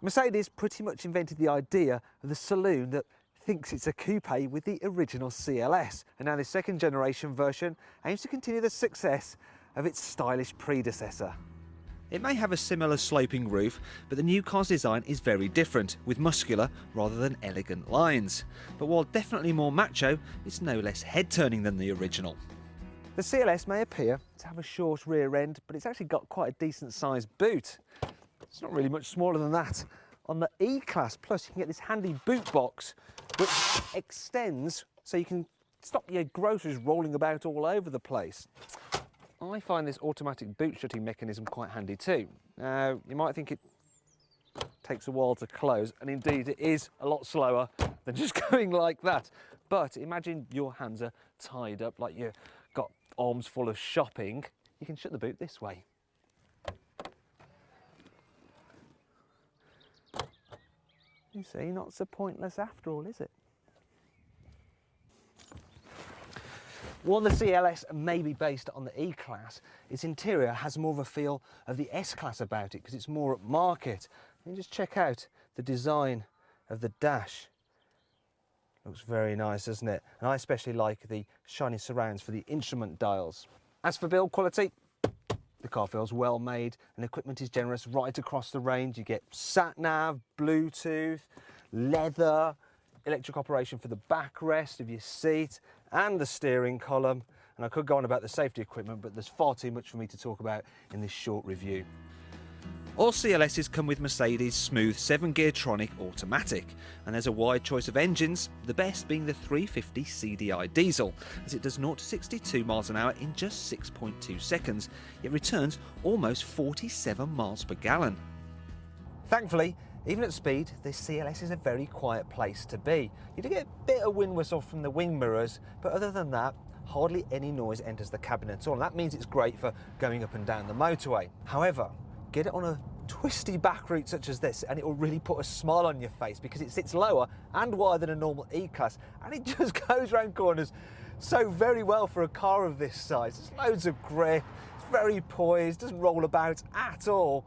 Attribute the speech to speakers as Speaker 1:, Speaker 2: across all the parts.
Speaker 1: Mercedes pretty much invented the idea of the saloon that thinks it's a coupe with the original CLS, and now the second generation version aims to continue the success of its stylish predecessor. It may have a similar sloping roof, but the new car's design is very different, with muscular rather than elegant lines. But while definitely more macho, it's no less head-turning than the original. The CLS may appear to have a short rear end, but it's actually got quite a decent sized boot. It's not really much smaller than that. On the E-Class Plus, you can get this handy boot box, which extends so you can stop your groceries rolling about all over the place. I find this automatic boot shutting mechanism quite handy too. Now, you might think it takes a while to close, and indeed it is a lot slower than just going like that. But imagine your hands are tied up like you've got arms full of shopping. You can shut the boot this way. You see, not so pointless after all, is it? While the CLS may be based on the E-Class, its interior has more of a feel of the S-Class about it because it's more upmarket. And just check out the design of the dash. Looks very nice, doesn't it? And I especially like the shiny surrounds for the instrument dials. As for build quality, the car feels well made and equipment is generous right across the range. You get sat-nav, Bluetooth, leather, electric operation for the backrest of your seat and the steering column. And I could go on about the safety equipment, but there's far too much for me to talk about in this short review. All CLSs come with Mercedes' smooth 7-gear Tronic automatic, and there's a wide choice of engines, the best being the 350 CDI diesel, as it does 0 to 62 miles an hour in just 6.2 seconds, yet returns almost 47 miles per gallon. Thankfully, even at speed, this CLS is a very quiet place to be. You do get a bit of wind whistle from the wing mirrors, but other than that, hardly any noise enters the cabin at all, and that means it's great for going up and down the motorway. However, get it on a twisty back route such as this and it will really put a smile on your face because it sits lower and wider than a normal E-Class, and it just goes round corners so very well for a car of this size. There's loads of grip, it's very poised, doesn't roll about at all,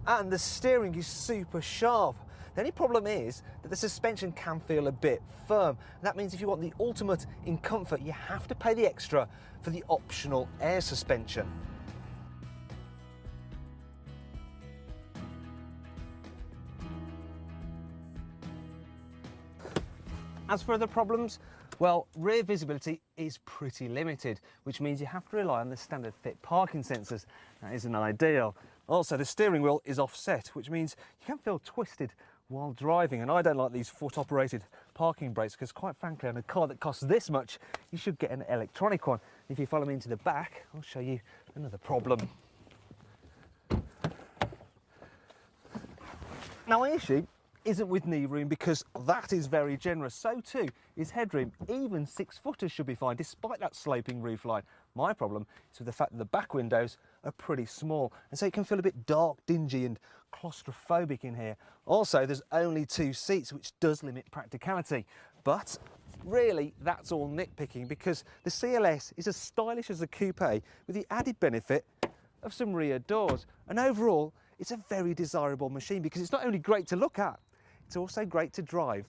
Speaker 1: and the steering is super sharp. The only problem is that the suspension can feel a bit firm, and that means if you want the ultimate in comfort, you have to pay the extra for the optional air suspension. As for other problems, well, rear visibility is pretty limited, which means you have to rely on the standard fit parking sensors. That isn't ideal. Also, the steering wheel is offset, which means you can feel twisted while driving, and I don't like these foot-operated parking brakes because, quite frankly, on a car that costs this much, you should get an electronic one. If you follow me into the back, I'll show you another problem. Now, my issue isn't with knee room because that is very generous. So too is headroom. Even 6-footers should be fine despite that sloping roofline. My problem is with the fact that the back windows are pretty small, and so it can feel a bit dark, dingy and claustrophobic in here. Also, there's only 2 seats, which does limit practicality. But really, that's all nitpicking because the CLS is as stylish as a coupe with the added benefit of some rear doors. And overall, it's a very desirable machine because it's not only great to look at, it's also great to drive.